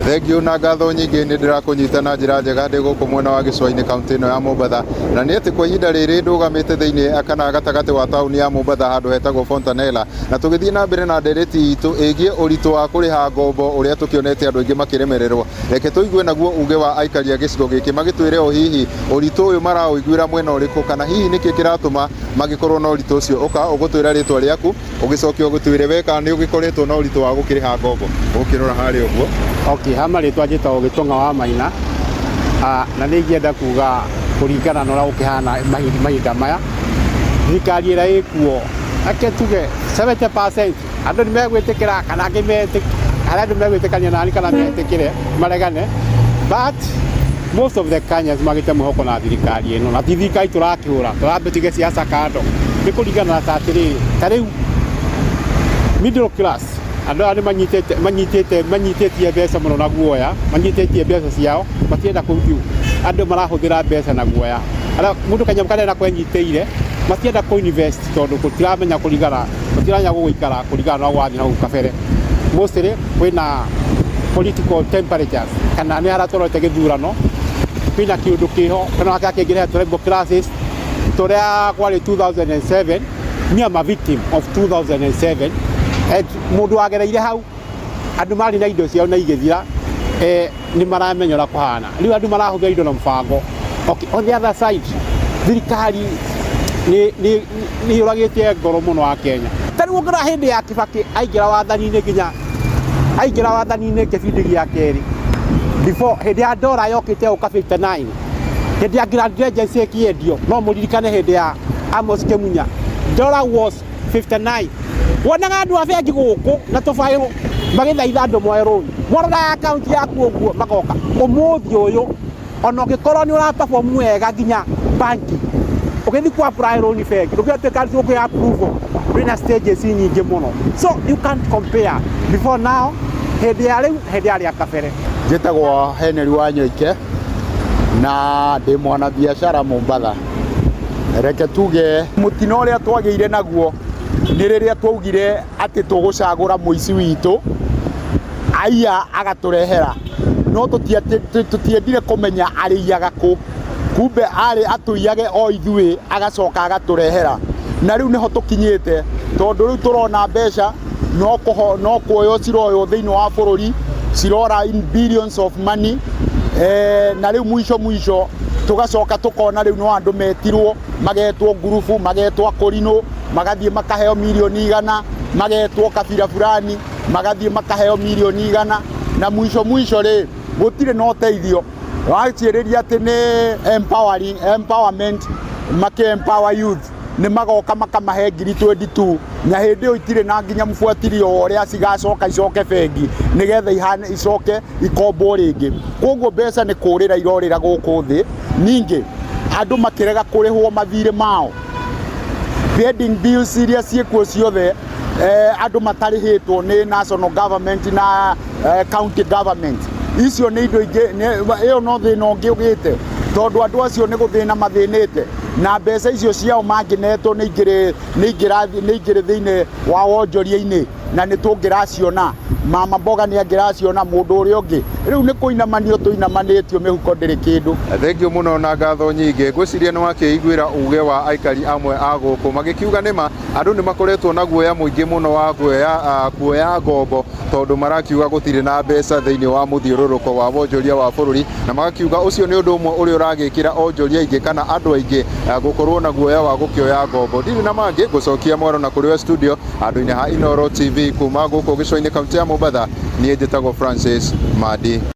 Thengio na ngatho nyingĩ nĩ ndĩrakũnyita na njĩra njega ndĩ gũkũ mwena wa Gĩcũa-inĩ kaunti ĩno ya Mombatha, na nĩ atĩ kwa ihinda rĩrĩ ndũgamĩte thĩinĩ kana gatagatĩ wa taũni ya Mombatha handũ hetagwo Fontanella, na tũgĩthiĩ na mbere na ndereti itũ ĩgiĩ ũritũ wa kũrĩha ngombo ũrĩa tũkĩonete andũ aingĩ makĩremererwo. Reke tũigue naguo uge wa aikari a gĩcigo gĩkĩ magĩtwĩre o hihi ũritũ ũyũ maraũiguĩra mwena ũrĩkũ, kana hihi nĩkĩ kĩratũma magĩkorwo na ũritũ ũcio. Ũka ũgũtwĩra rĩtwa rĩaku ũgĩcokia ũgũtwĩre weka nĩ ũgĩkoretwo na ũritũ wa gũkĩrĩha ngombo ũkĩrora harĩa ũguo. Okay, hama rĩtwa njĩtagwo Gĩtũng'a wa Maina, na nĩ ingĩenda kuga kũringana na ũrĩa gũkĩhana mahinda maya, thirikari ĩrĩa ĩkuo reke tuge 70% andũ nĩ megwĩtĩkĩra kana angĩ arĩa andũ megwĩtĩkania nani kana metĩkĩre maregane, but most of the Kenyans magĩte mwĩhoko na thirikari ĩno, na ti thirikari tũrakĩhũra tũrambe siasa kando. Nĩ kũringana na atĩrĩrĩ, ta rĩu middle class andũ arĩa manyitĩtie mbeca mũno na guoya, manyitĩtie mbeca ciao matienda kũrutio, andũ marahũthĩra mbeca na guoya. Mũndũ kanyamũ karĩa nakwĩnyitĩire matienda kũ-invest tondũ gũtiramenya kũringana, gũtiramenya gũgũikara kũringana na gwathi na hau kabere. Mostly kwĩna political temperatures kana nĩ haratũrete gĩthurano, kwĩna kĩũndũ kĩho kana gakĩngĩrehe tũrembo classes tũrĩa kwarĩ 2007. Me am a victim of 2007. Mũndũ wagereire hau andũ marĩ na indo ciao na igĩthira, nĩ maramenya ũrĩa kũhana rĩu andũ marahũthĩra indo na mũbango. Okay, on the other side thirikari nĩ yũragĩte ngoro mũno wa Kenya. Ta rĩu ngora hĩndĩ ya Kibaki aingĩra wathani-inĩ, nginya aingĩra wathani-inĩ kĩbindi gĩa kerĩ, before hĩndĩ ya ndora yokĩte ũka 59, hĩndĩ ya Grand Regency ĩkĩendio, no mũririkane hĩndĩ ya Amos Kĩmunya dollar was 59. Wonaga andũ a bengi gũkũ na tũbaĩrũ magĩthaitha andũ moe rũni, moraga akaunti yaku ũguo magoka ũmũthĩ ũyũ, ona ũngĩkorwo nĩ ũraperform wega nginya banki ũgĩthiĩ ku apply rũni bengi ndũngĩtuĩka gũkĩ approve wĩna stages nyingĩ mũno, so you can't compare before now hĩndĩ ya rĩu hĩndĩ ya rĩa kabere. Njĩtagwo Henry Wanyoike na ndĩ mwana biacara Mombatha. Reke tuge mũtino ũrĩa twagĩire naguo nĩ rĩrĩa twaugire atĩ tũgũcagũra mũici witũ aiya agatũrehera, no tũtiendire kũmenya arĩiyaga kũ, kumbe arĩ atũiyage o ithuĩ agacoka agatũrehera. Na rĩu nĩho tũkinyĩte, tondũ rĩu tũrona mbeca no kuoywo ciroywo thĩinĩ wa bũrũri, cirora in billions of money, na rĩu mwisho tugacoka tukona rĩu no andũ metirwo magetwo ngurubu, magetwo kũrinũ, magathiĩ makaheo milioni 100, magetwo kabira fulani magathiĩ makaheo milioni 100, na mwisho rĩ gũtirĩ na ũteithio. Wacirĩria atĩ nĩ empowerment, make-empower youth, nĩ magoka makamahe ngiri 22, na hĩndĩ ĩyo itirĩ na nginya mũbuatĩrio ũrĩa cigacoka icoke bengi nĩgetha icoke ikombwo rĩngĩ. Koguo mbeca nĩ kũrĩra irorĩra gũkũ thĩ, ningĩ andũ makĩrega kũrĩhwo mathirĩ mao, pending bills iria ciĩkuo ciothe, andũ matarĩhĩtwo nĩ national government na county government. Icio nĩ indo ingĩ, ĩyo no thĩna ũngĩ ũgĩte, tondũ andũ acio nĩ gũthĩna mathĩnĩte, na mbeca icio ciao mangĩnetwo nĩ ingĩrĩ thĩinĩ wa wonjoria-inĩ na nĩ tũngĩraciona. Mama Mboga nĩ angĩraciona, mũndũ ũrĩa ũngĩ rĩu nĩ kũinamanio tũinamanĩtio mĩhuko ndĩrĩ kĩndũ. Thengio mũno na ngatho nyingĩ, ngwĩciria nĩ wakĩiguĩra uge wa aikari amwe a gũkũ magĩkiuga nĩma andũ nĩ makoretwo na guoya mũingĩ mũno wa kuoya ngombo, tondũ marakiuga gũtirĩ na mbeca thĩinĩ wa mũthiũrũrũko wa wonjoria wa bũrũri, na magakiuga ũcio nĩ ũndũ ũmwe ũrĩa ũragĩkĩra onjoria aingĩ kana andũ aingĩ gũkorwo na guoya wa gũkĩoya ngombo. Ndirĩ na mangĩ, ngũcokia mwaro na kũrĩ we studio handũ-inĩ ha Inooro TV kuma gũkũ Gĩcũa-inĩ kaunti ya Mombatha. Niĩ njĩtagwo Francis Madi.